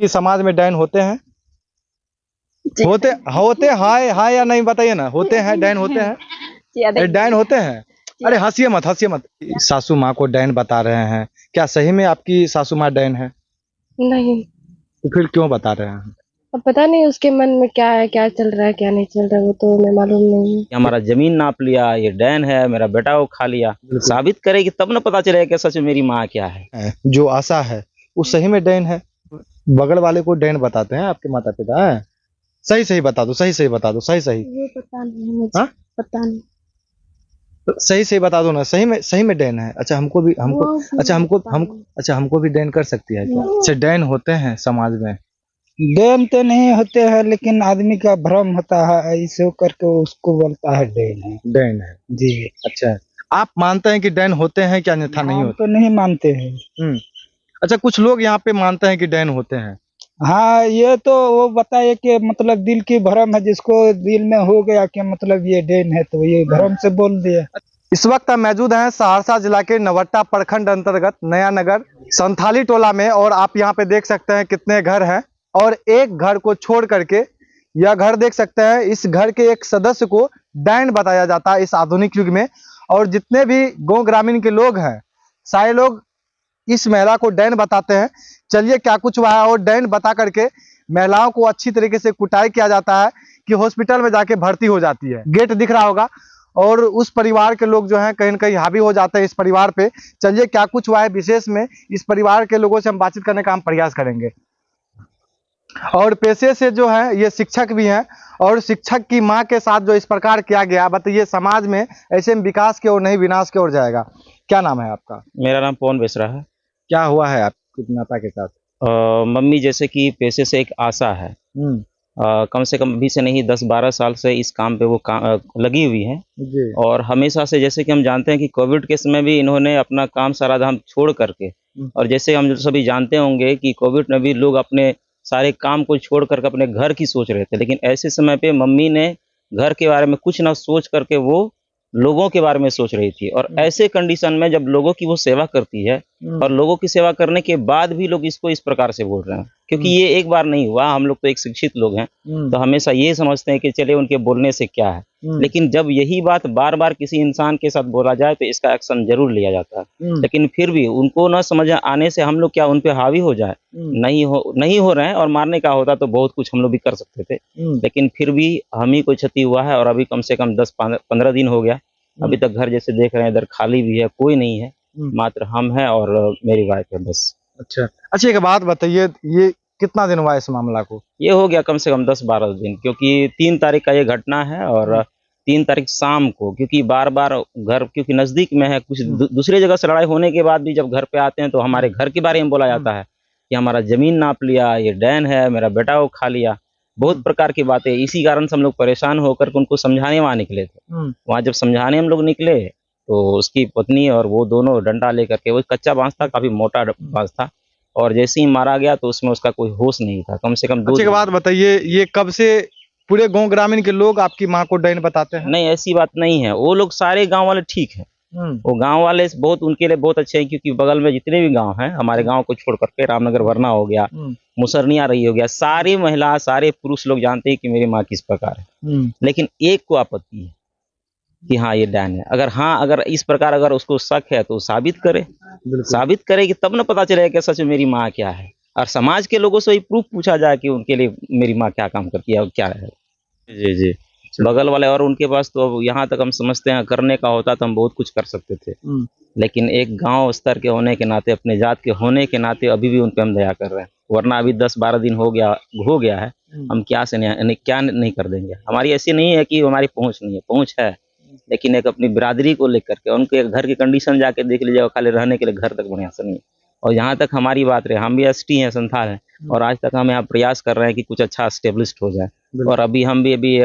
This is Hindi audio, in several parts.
कि समाज में डैन होते हैं? जी, होते होते हाय हाय या नहीं बताइए ना, होते हैं डैन होते हैं? अरे डैन होते हैं? अरे हंसिए मत, हंसिए मत। सासू माँ को डैन बता रहे हैं, क्या सही में आपकी सासू माँ डैन है? नहीं। तो फिर क्यों बता रहे हैं? अब पता नहीं उसके मन में क्या है, क्या चल रहा है, क्या नहीं चल रहा है, वो तो हमें मालूम नहीं है। हमारा जमीन नाप लिया, ये डैन है, मेरा बेटा वो खा लिया। बिल्कुल। साबित करेगी तब ना पता चलेगा कि सच में मेरी माँ क्या है। जो आशा है वो सही में डैन है? बगल वाले को डैन बताते हैं आपके माता पिता हैं? सही सही बता दो, सही सही बता दो, सही सही। वो पता नहीं है मुझे। हाँ? पता नहीं। सही सही बता दो ना, सही में डैन है? अच्छा हमको भी हमको भी डैन कर सकती है क्या? अच्छा डैन होते हैं समाज में? डैन तो नहीं होते हैं, लेकिन आदमी का भ्रम होता है, ऐसे करके उसको बोलता है डैन है। डैन है जी। अच्छा। आप मानते हैं कि डैन होते हैं क्या, अन्यथा नहीं हम होते? तो नहीं मानते हैं। अच्छा कुछ लोग यहाँ पे मानते हैं कि डैन होते हैं। हाँ, ये तो वो बताए कि मतलब दिल की भ्रम है, जिसको दिल में हो गया कि मतलब ये डैन है तो ये भ्रम से बोल दिया। इस वक्त हम मौजूद हैं सहरसा जिला के नवट्टा प्रखंड अंतर्गत नया नगर संथाली टोला में, और आप यहाँ पे देख सकते हैं कितने घर हैं, और एक घर को छोड़ करके यह घर देख सकते हैं, इस घर के एक सदस्य को डैन बताया जाता है इस आधुनिक युग में। और जितने भी गांव ग्रामीण के लोग हैं सारे लोग इस महिला को डैन बताते हैं। चलिए क्या कुछ हुआ है, और डैन बता करके महिलाओं को अच्छी तरीके से कुटाई किया जाता है कि हॉस्पिटल में जाके भर्ती हो जाती है। गेट दिख रहा होगा, और उस परिवार के लोग जो हैं कहीं न कहीं हावी हो जाते हैं इस परिवार पे। चलिए क्या कुछ हुआ है विशेष में, इस परिवार के लोगों से हम बातचीत करने का हम प्रयास करेंगे। और पेशे से जो है ये शिक्षक भी हैं, और शिक्षक की माँ के साथ जो इस प्रकार किया गया, बताइए समाज में ऐसे में विकास की ओर नहीं विनाश की ओर जाएगा। क्या नाम है आपका? मेरा नाम पवन बेसरा है। क्या हुआ है आपकी माता के साथ? मम्मी जैसे कि पेशे से एक आशा है। कम से कम अभी से नहीं 10-12 साल से इस काम पे वो लगी हुई हैं। जी। और हमेशा से जैसे कि हम जानते हैं कि कोविड के समय भी इन्होंने अपना काम सारा धाम छोड़ करके, और जैसे हम सभी जानते होंगे कि कोविड में भी लोग अपने सारे काम को छोड़ करके अपने घर की सोच रहे थे, लेकिन ऐसे समय पे मम्मी ने घर के बारे में कुछ ना सोच करके वो लोगों के बारे में सोच रही थी। और ऐसे कंडीशन में जब लोगों की वो सेवा करती है, और लोगों की सेवा करने के बाद भी लोग इसको इस प्रकार से बोल रहे हैं, क्योंकि ये एक बार नहीं हुआ। हम लोग तो एक शिक्षित लोग हैं, तो हमेशा ये समझते हैं कि चलिए उनके बोलने से क्या है, लेकिन जब यही बात बार बार किसी इंसान के साथ बोला जाए तो इसका एक्शन जरूर लिया जाता है। लेकिन फिर भी उनको न समझ आने से हम लोग क्या उन पे हावी हो जाए, नहीं हो रहे हैं। और मारने का होता तो बहुत कुछ हम लोग भी कर सकते थे, लेकिन फिर भी हम ही कोई क्षति हुआ है। और अभी कम से कम 10-15 दिन हो गया, अभी तक घर जैसे देख रहे हैं इधर खाली भी है, कोई नहीं है, मात्र हम हैं और मेरी वाइफ है बस। अच्छा एक बात बताइए, ये कितना दिन हुआ इस मामला को? ये हो गया कम से कम 10-12 दिन, क्योंकि 3 तारीख का ये घटना है। और 3 तारीख शाम को, क्योंकि बार बार घर क्योंकि नजदीक में है, कुछ दूसरी जगह से लड़ाई होने के बाद भी जब घर पे आते हैं तो हमारे घर के बारे में बोला जाता है कि हमारा जमीन नाप लिया, ये डैन है, मेरा बेटा वो खा लिया, बहुत प्रकार की बातें। इसी कारण से हम लोग परेशान होकर के उनको समझाने वहाँ निकले थे। वहाँ जब समझाने हम लोग निकले तो उसकी पत्नी और वो दोनों डंडा लेकर के, वो कच्चा बांस था, काफी मोटा बांस था, और जैसे ही मारा गया तो उसमें उसका कोई होश नहीं था। कम से कम 2 अच्छी बात बताइए, ये कब से पूरे गांव ग्रामीण के लोग आपकी माँ को डैन बताते हैं? नहीं, ऐसी बात नहीं है। वो लोग सारे गांव वाले ठीक हैं, वो गांव वाले बहुत उनके लिए बहुत अच्छे हैं, क्योंकि बगल में जितने भी गांव हैं, हमारे गांव को छोड़ करके रामनगर वरना हो गया, मुसरनिया रही हो गया, सारी महिला सारे पुरुष लोग जानते हैं कि मेरी माँ किस प्रकार है। लेकिन एक को आपत्ति है कि हाँ ये डैन है। अगर इस प्रकार अगर उसको शक है तो साबित करे कि तब ना पता चलेगा कि सच में मेरी माँ क्या है। और समाज के लोगों से ही प्रूफ पूछा जाए कि उनके लिए मेरी माँ क्या काम करती है और क्या है। जी बगल वाले, और उनके पास तो अब यहाँ तक हम समझते हैं करने का होता तो हम बहुत कुछ कर सकते थे, लेकिन एक गांव स्तर के होने के नाते, अपने जात के होने के नाते अभी भी उन पे हम दया कर रहे हैं। वरना अभी 10-12 दिन हो गया है, हम क्या नहीं कर देंगे। हमारी ऐसी नहीं है कि हमारी पहुँच नहीं है, पहुँच है, लेकिन एक अपनी बिरादरी को लेकर के उनके घर की कंडीशन जाके देख लीजिएगा, खाली रहने के लिए घर तक बढ़िया से नहीं। और यहाँ तक हमारी बात रहे, हम भी एसटी हैं, संथाल हैं, और आज तक हम यहाँ प्रयास कर रहे हैं कि कुछ अच्छा एस्टेब्लिश्ड हो जाए। और अभी हम भी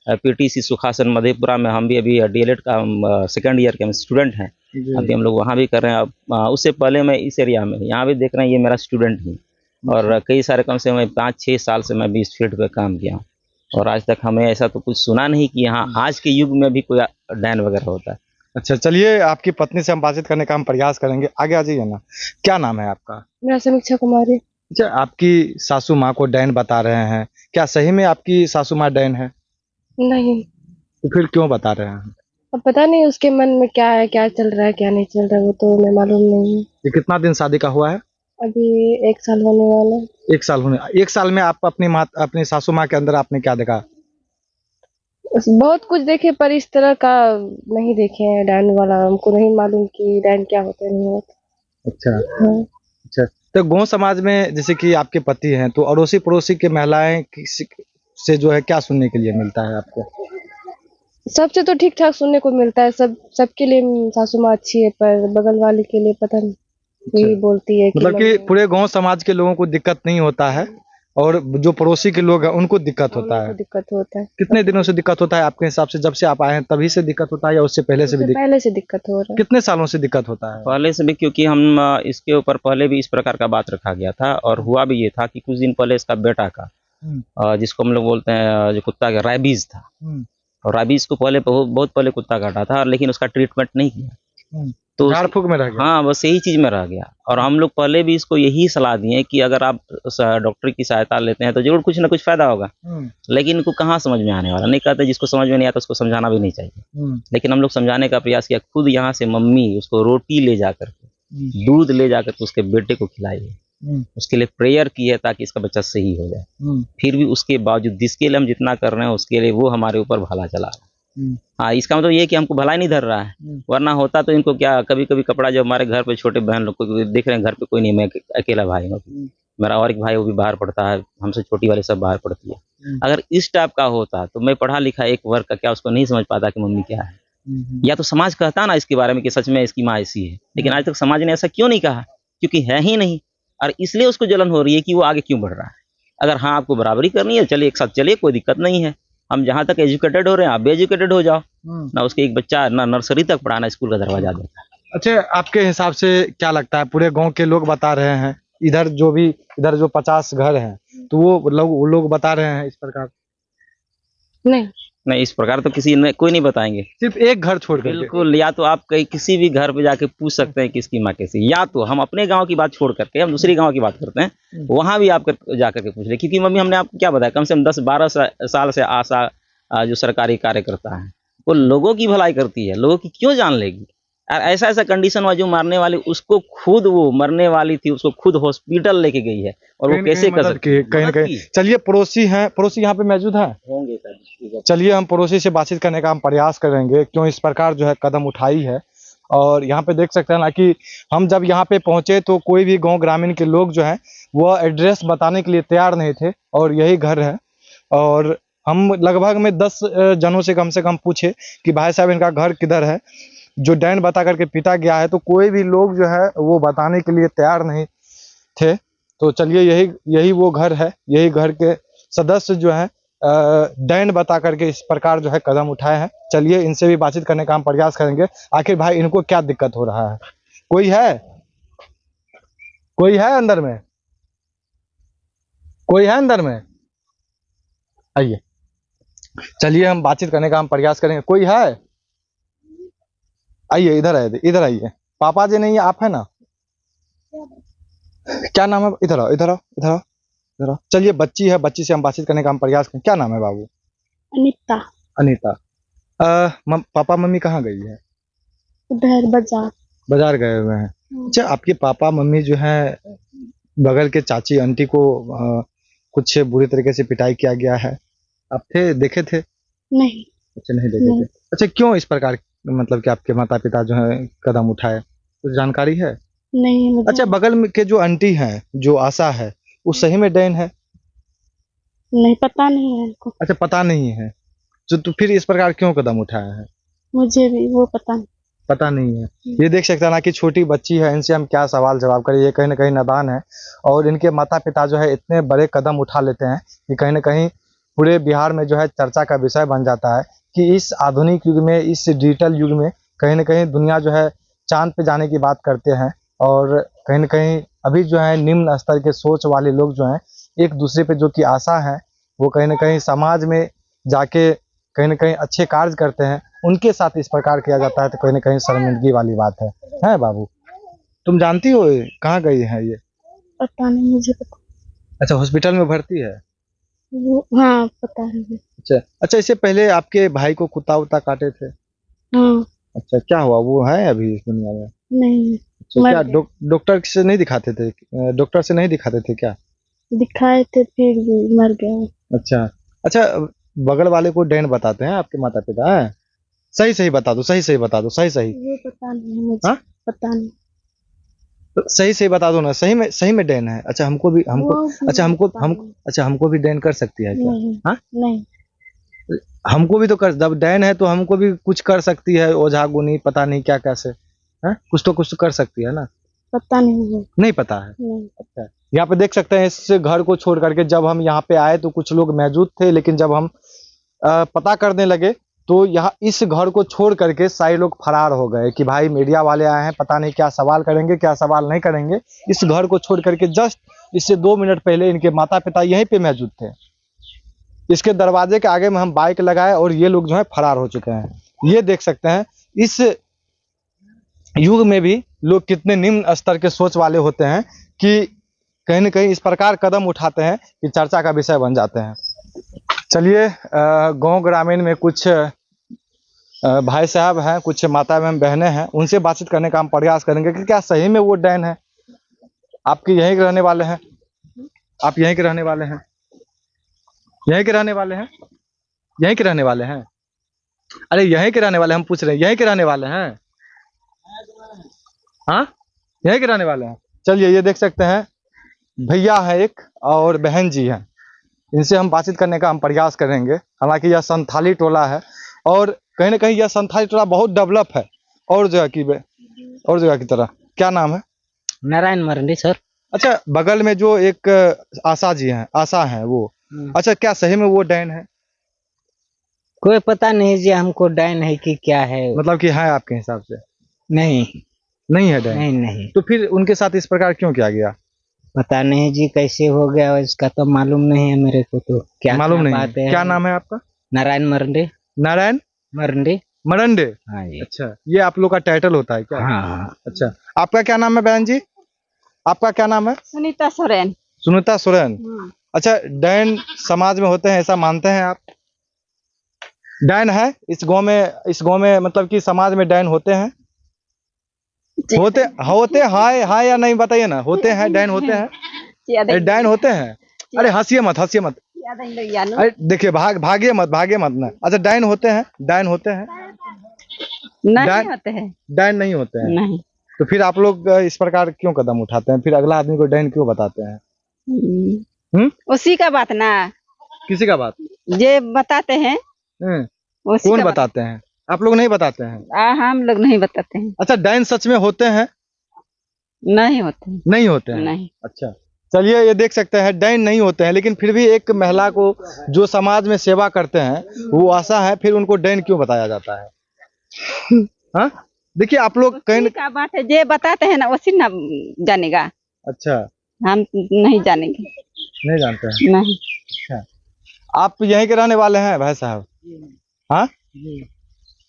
पीटीसी सुखासन मधेपुरा में हम भी अभी डीएलएड का सेकंड ईयर के हम स्टूडेंट हैं, अभी हम लोग वहाँ भी कर रहे हैं। उससे पहले मैं इस एरिया में यहाँ भी देख रहे हैं, ये मेरा स्टूडेंट ही, और कई सारे कम से कम 5-6 साल से मैं भी इस फील्ड पे काम किया हूँ, और आज तक हमें ऐसा तो कुछ सुना नहीं कि यहाँ आज के युग में भी कोई डैन वगैरह होता है। अच्छा चलिए, आपकी पत्नी से हम बातचीत करने का हम प्रयास करेंगे, आगे आ जाइए ना। क्या नाम है आपका? मेरा समीक्षा कुमारी। अच्छा, आपकी सासू माँ को डैन बता रहे हैं, क्या सही में आपकी सासू माँ डैन है? नहीं, तो फिर क्यों बता रहे हैं? अब पता नहीं उसके मन में क्या है, क्या चल रहा है, क्या नहीं चल रहा है, वो तो हमें मालूम नहीं है। ये कितना दिन शादी का हुआ है? अभी 1 साल होने वाला है। 1 साल होने। 1 साल में आप अपनी सासू माँ के अंदर आपने क्या देखा? बहुत कुछ देखे पर इस तरह का नहीं देखे हैं। डैन वाला हमको नहीं मालूम कि डैन क्या होता है, नहीं होता। अच्छा हाँ। अच्छा। तो गांव समाज में जैसे कि आपके पति हैं, तो अड़ोसी पड़ोसी के महिलाएं से जो है क्या सुनने के लिए मिलता है आपको? सबसे तो ठीक ठाक सुनने को मिलता है, सबके लिए सासू माँ अच्छी है, पर बगल वाले के लिए पता नहीं, यही बोलती है कि मतलब कि मम्मी पूरे गांव समाज के लोगों को दिक्कत नहीं होता है, और जो पड़ोसी के लोग हैं उनको दिक्कत होता को है। दिक्कत होता है। कितने दिनों से दिक्कत होता है आपके हिसाब से? जब से आप आए हैं तभी से दिक्कत होता है या उससे पहले से भी उससे पहले से दिक्कत हो रहा है। कितने सालों से दिक्कत होता है? पहले से भी, क्योंकि हम इसके ऊपर पहले भी इस प्रकार का बात रखा गया था, और हुआ भी ये था कि कुछ दिन पहले इसका बेटा का जिसको हम लोग बोलते हैं जो कुत्ता का रैबीज था, और रैबीज को पहले बहुत पहले कुत्ता काटा था, लेकिन उसका ट्रीटमेंट नहीं किया, तो झाड़ फूक में रह गया। हाँ बस यही चीज में रह गया। और हम लोग पहले भी इसको यही सलाह दिए कि अगर आप डॉक्टर की सहायता लेते हैं तो जरूर कुछ ना कुछ फायदा होगा, लेकिन इनको कहाँ समझ में आने वाला। नहीं कहते जिसको समझ में नहीं आता उसको समझाना भी नहीं चाहिए, लेकिन हम लोग समझाने का प्रयास किया। खुद यहाँ से मम्मी उसको रोटी ले जा करके, दूध ले जा करके उसके बेटे को खिलाई, उसके लिए प्रेयर की है ताकि इसका बच्चा सही हो जाए। फिर भी उसके बावजूद जिसके लिए हम जितना कर रहे हैं उसके लिए वो हमारे ऊपर भला चला रहा है। हाँ, इसका मतलब ये है कि हमको भला ही नहीं धर रहा है, वरना होता तो इनको क्या, कभी कभी कपड़ा जब हमारे घर पे छोटे बहन लोग को देख रहे हैं, घर पे कोई नहीं, मैं अकेला भाई हूँ, मेरा और एक भाई वो भी बाहर पढ़ता है, हमसे छोटी वाली सब बाहर पढ़ती है। अगर इस टाइप का होता तो मैं पढ़ा लिखा एक वर्ग का क्या उसको नहीं समझ पाता कि मम्मी क्या है, या तो समाज कहता ना इसके बारे में कि सच में इसकी माँ ऐसी है, लेकिन आज तक समाज ने ऐसा क्यों नहीं कहा? क्योंकि है ही नहीं, और इसलिए उसको जलन हो रही है कि वो आगे क्यों बढ़ रहा है। अगर हाँ आपको बराबरी करनी है, चलिए एक साथ चलिए, कोई दिक्कत नहीं है। हम जहाँ तक एजुकेटेड हो रहे हैं आप भी एजुकेटेड हो जाओ ना, उसके एक बच्चा ना नर्सरी तक पढ़ाना स्कूल का दरवाजा देता है। अच्छा, आपके हिसाब से क्या लगता है? पूरे गांव के लोग बता रहे हैं, इधर जो 50 घर हैं तो वो लोग बता रहे हैं इस प्रकार? नहीं, इस प्रकार तो कोई नहीं बताएंगे, सिर्फ एक घर छोड़ करके? बिल्कुल। या तो आप कहीं किसी भी घर पे जाके पूछ सकते हैं कि इसकी माँ कैसी, या तो हम अपने गांव की बात छोड़ करके हम दूसरी गांव की बात करते हैं, वहां भी आप जाकर के पूछ ले। क्योंकि मम्मी हमने आपको क्या बताया, कम से कम 10-12 साल से आशा जो सरकारी कार्यकर्ता है वो लोगों की भलाई करती है, लोगों की क्यों जान लेगी? और ऐसा कंडीशन हुआ जो मारने वाली उसको खुद, वो मरने वाली थी उसको खुद हॉस्पिटल लेके गई है, और वो कैसे कर सकती है? कहीं ना कहीं। चलिए, पड़ोसी हैं, पड़ोसी यहाँ पे मौजूद है, होंगे सर। चलिए हम पड़ोसी से बातचीत करने का हम प्रयास करेंगे, क्यों इस प्रकार जो है कदम उठाई है। और यहाँ पे देख सकते हैं ना कि हम जब यहाँ पे पहुंचे तो कोई भी गांव ग्रामीण के लोग जो है वो एड्रेस बताने के लिए तैयार नहीं थे, और यही घर है। और हम लगभग में 10 जनों से कम पूछे कि भाई साहब इनका घर किधर है, जो डैन बता करके पीटा गया है, तो कोई भी लोग जो है वो बताने के लिए तैयार नहीं थे। तो चलिए यही वो घर है, यही घर के सदस्य जो है डैन बता करके इस प्रकार जो है कदम उठाए हैं। चलिए इनसे भी बातचीत करने का हम प्रयास करेंगे, आखिर भाई इनको क्या दिक्कत हो रहा है। कोई है अंदर में? कोई है अंदर में? आइए, चलिए हम बातचीत करने का हम प्रयास करेंगे। कोई है? आइए, इधर आइए। पापा जी नहीं है, आप है ना? क्या नाम है? इधर आओ। चलिए, बच्ची है, बच्ची से हम बातचीत करने का हम प्रयास करें। क्या नाम है बाबू? अनीता। पापा मम्मी कहाँ गई है? उधर बाजार गए हुए हैं। अच्छा, आपके पापा मम्मी जो है बगल के चाची आंटी को कुछ बुरी तरीके से पिटाई किया गया है, आप देखे थे? नहीं, अच्छा, नहीं देखे थे। अच्छा, क्यों इस प्रकार, मतलब कि आपके माता पिता जो है कदम उठाए, कुछ जानकारी है? नहीं मुझे अच्छा, बगल में के जो आंटी हैं, जो आशा है, वो सही में डैन है? नहीं पता नहीं है उनको। अच्छा, पता नहीं है, तो फिर इस प्रकार क्यों कदम उठाया है? मुझे भी वो पता नहीं है। ये देख सकते हैं ना कि छोटी बच्ची है, इनसे हम क्या सवाल जवाब करें, ये कहीं ना कहीं नादान है। और इनके माता पिता जो है इतने बड़े कदम उठा लेते हैं कि कहीं ना कहीं पूरे बिहार में जो है चर्चा का विषय बन जाता है कि इस आधुनिक युग में, इस डिजिटल युग में कहीं ना कहीं दुनिया जो है चांद पे जाने की बात करते हैं, और कहीं ना कहीं अभी जो है निम्न स्तर के सोच वाले लोग जो हैं एक दूसरे पे जो कि आशा है, वो कहीं ना कहीं समाज में जाके कहीं ना कहीं अच्छे कार्य करते हैं, उनके साथ इस प्रकार किया जाता है, तो कहीं ना कहीं शर्मिंदगी वाली बात है बाबू? तुम जानती हो कहाँ गई है ये? पता नहीं मुझे अच्छा, हॉस्पिटल में भर्ती है। हाँ पता है। अच्छा अच्छा, इससे पहले आपके भाई को कुत्ता उत्ता काटे थे? हाँ अच्छा, क्या हुआ, वो है अभी इस दुनिया में? नहीं, अच्छा, मर क्या गए। डॉक्टर से नहीं दिखाते थे? डॉक्टर से नहीं दिखाते थे क्या? दिखाए थे फिर भी मर गया वो। अच्छा अच्छा, बगल वाले को डैन बताते हैं आपके माता पिता हैं? सही सही बता दो, सही सही बता दो, सही सही। वो पता नहीं है मुझे। हाँ, पता नहीं। तो सही सही बता दो ना, सही में डैन है? अच्छा, हमको भी हमको वो भी अच्छा हमको पता हम नहीं। अच्छा, हमको भी डैन कर सकती है क्या? नहीं हाँ, नहीं। हमको भी तो कर, जब डैन है तो हमको भी कुछ कर सकती है, ओझा गुनी पता नहीं क्या कैसे। हाँ, कुछ तो कर सकती है ना? पता नहीं वो। नहीं पता है। नहीं। अच्छा, यहाँ पे देख सकते हैं, इस घर को छोड़ करके जब हम यहाँ पे आए तो कुछ लोग मौजूद थे, लेकिन जब हम पता करने लगे तो यहाँ इस घर को छोड़ करके सारे लोग फरार हो गए कि भाई मीडिया वाले आए हैं, पता नहीं क्या सवाल करेंगे क्या सवाल नहीं करेंगे। इस घर को छोड़ करके जस्ट इससे 2 मिनट पहले इनके माता पिता यहीं पे मौजूद थे। इसके दरवाजे के आगे में हम बाइक लगाए और ये लोग जो है फरार हो चुके हैं। ये देख सकते हैं इस युग में भी लोग कितने निम्न स्तर के सोच वाले होते हैं कि कहीं न कहीं इस प्रकार कदम उठाते हैं कि चर्चा का विषय बन जाते हैं। चलिए, गांव ग्रामीण में कुछ भाई साहब हैं, कुछ माता एवं बहनें हैं, उनसे बातचीत करने का हम प्रयास करेंगे कि क्या सही में वो डैन है। आपके यहीं के रहने वाले हैं? आप यहीं के रहने वाले हैं? यहीं के रहने वाले हैं? यहीं के रहने वाले हैं? अरे यहीं के रहने वाले, हम पूछ रहे हैं, यहीं के रहने वाले हैं? हाँ, यहीं के रहने वाले हैं। चलिए, ये देख सकते हैं भैया है एक और बहन जी हैं, इनसे हम बातचीत करने का हम प्रयास करेंगे। हालांकि यह संथाली टोला है और कहीं ना कहीं यह संथाली टोला बहुत डेवलप है और जगह की तरह। क्या नाम है? नारायण मरंडी सर। अच्छा, बगल में जो एक आशा जी हैं, आशा हैं वो, अच्छा, क्या सही में वो डैन है? कोई पता नहीं जी, हमको डैन है कि क्या है। मतलब कि है आपके हिसाब से? नहीं नहीं है डैन? नहीं नहीं, तो फिर उनके साथ इस प्रकार क्यों किया गया? पता नहीं जी कैसे हो गया, इसका तो मालूम नहीं है मेरे को। तो क्या मालूम क्या नहीं बात है। है। क्या नाम है आपका? नारायण मरंडी। नारायण मरंडी। मरंडे? हाँ जी। अच्छा, ये आप लोग का टाइटल होता है क्या? हाँ हाँ। अच्छा, आपका क्या नाम है बहन जी? आपका क्या नाम है? सुनीता सोरेन। सुनीता सोरेन। अच्छा, डैन समाज में होते हैं ऐसा मानते हैं आप? डैन है इस गांव में मतलब कि समाज में डैन होते हैं? होते होते हाय या नहीं बताइए ना। होते हैं डैन, होते हैं डैन होते हैं? अरे हंसिए मत, हंसिए मत। अरे देखिए, भागिए मत ना। अच्छा, डैन होते हैं, डैन होते हैं? नहीं होते हैं। डैन नहीं होते हैं? नहीं। तो फिर आप लोग इस प्रकार क्यों कदम उठाते हैं? फिर अगला आदमी को डैन क्यों बताते हैं? उसी का बात ना, किसी का बात? ये बताते हैं। उसी कौन का बताते हैं? आप लोग नहीं बताते हैं? हम लोग नहीं बताते हैं। अच्छा, डैन सच में होते हैं? नहीं होते हैं। नहीं होते हैं? नहीं। अच्छा, चलिए, ये देख सकते हैं डैन नहीं होते हैं, लेकिन फिर भी एक महिला को जो समाज में सेवा करते हैं वो आशा है, फिर उनको डैन क्यों बताया जाता है? हाँ, देखिए आप लोग कहीं का बात है, ये बताते हैं ना उसी ना जानेगा। अच्छा, हम नहीं जानेंगे। नहीं जानते हैं? नहीं। अच्छा, आप यहीं के रहने वाले हैं भाई साहब? हाँ,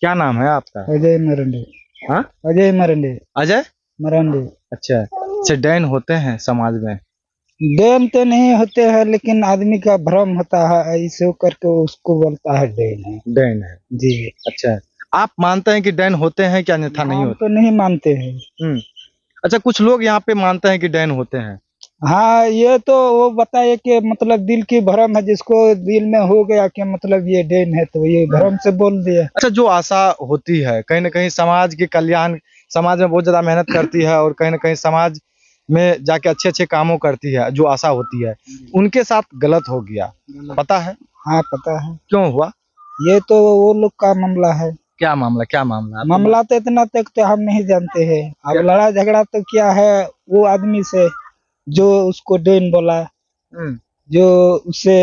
क्या नाम है आपका? अजय मरंडी। हाँ, अजय मरंडी। अजय मरंडी। अच्छा अच्छा, डैन होते हैं समाज में? डैन तो नहीं होते हैं, लेकिन आदमी का भ्रम होता है, ऐसे करके उसको बोलता है डैन है। डैन है जी। अच्छा, आप मानते हैं कि डैन होते हैं क्या, अन्यथा नहीं हम होते? तो नहीं मानते हैं। अच्छा, कुछ लोग यहाँ पे मानते हैं कि डैन होते हैं। हाँ, ये तो वो बताए कि मतलब दिल की भ्रम है, जिसको दिल में हो गया कि मतलब ये डैन है तो ये भ्रम से बोल दिया। अच्छा, जो आशा होती है कहीं ना कहीं समाज के कल्याण, समाज में बहुत ज्यादा मेहनत करती है और कहीं ना कहीं समाज में जाके अच्छे अच्छे कामों करती है, जो आशा होती है, उनके साथ गलत हो गया, पता है? हाँ पता है। क्यों हुआ? ये तो वो लोग का मामला है। क्या मामला, क्या मामला? मामला तो इतना तक तो हम नहीं जानते हैं। अब लड़ा झगड़ा तो क्या है वो आदमी से जो उसको डैन बोला, जो उससे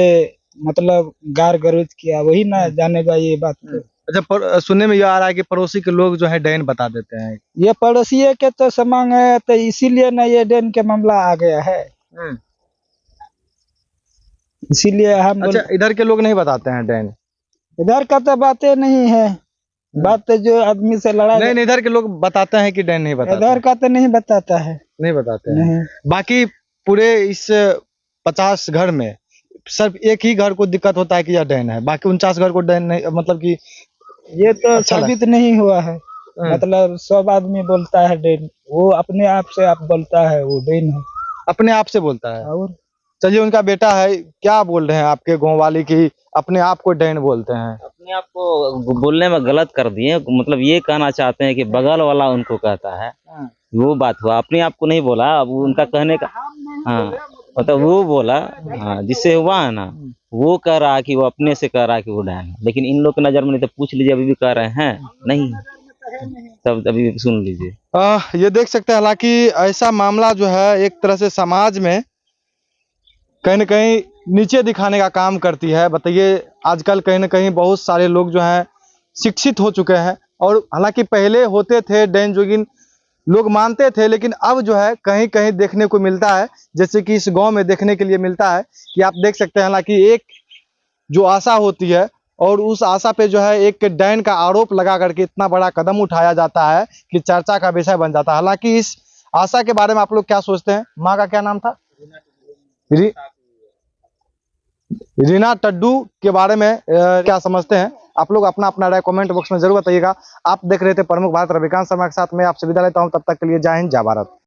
मतलब गार गलौज किया, वही ना जानेगा ये बात तो। अच्छा, सुनने में यह आ रहा है कि पड़ोसी के लोग जो है डैन बता देते हैं। ये पड़ोसी के तो समांग है, तो इसीलिए ना ये डैन के मामला आ गया है। इसीलिए हम अच्छा, इधर के लोग नहीं बताते हैं डैन? इधर का तो बातें नहीं है। बात तो जो आदमी से लड़ा नहीं, इधर के लोग बताते हैं कि डैन नहीं बताते? इधर का तो नहीं बताता है। नहीं बताते हैं। नहीं। बाकी पूरे इस 50 घर में सिर्फ एक ही घर को दिक्कत होता है कि यह डैन है, बाकी 49 घर को डैन नहीं, मतलब कि ये तो अच्छा साबित नहीं हुआ है। मतलब सब आदमी बोलता है डेन, वो अपने आप से आप बोलता है वो डेन है। अपने आप से बोलता है। और चलिए, उनका बेटा है, क्या बोल रहे हैं आपके गाँव वाले की अपने आप को डैन बोलते हैं? अपने आप को बोलने में गलत कर दिए, मतलब ये कहना चाहते हैं कि बगल वाला उनको कहता है, वो बात हुआ, अपने आप को नहीं बोला। अब उनका कहने का, हाँ मतलब वो बोला, हाँ जिससे हुआ है ना, वो कह रहा है कि वो अपने से कह रहा है कि वो डैन है, लेकिन इन लोग की नजर में नहीं। तो पूछ लीजिए, अभी भी कह रहे हैं नहीं, तब अभी सुन लीजिए। ये देख सकते हैं, हालांकि ऐसा मामला जो है एक तरह से समाज में कहीं न कहीं नीचे दिखाने का काम करती है। बताइए, आजकल कहीं न कहीं बहुत सारे लोग जो हैं शिक्षित हो चुके हैं, और हालांकि पहले होते थे डैन जोगिन, लोग मानते थे, लेकिन अब जो है कहीं कहीं देखने को मिलता है, जैसे कि इस गांव में देखने के लिए मिलता है कि आप देख सकते हैं, हालांकि एक जो आशा होती है और उस आशा पे जो है एक डैन का आरोप लगा करके इतना बड़ा कदम उठाया जाता है कि चर्चा का विषय बन जाता है। हालांकि इस आशा के बारे में आप लोग क्या सोचते हैं? माँ का क्या नाम था? रीना टड्डू के बारे में क्या समझते हैं? आप लोग अपना अपना राय कमेंट बॉक्स में जरूर बताइएगा। आप देख रहे थे प्रमुख भारत, रविकांत शर्मा के साथ मैं आपसे विदा लेता हूं। तब तक के लिए जय हिंद, जय भारत।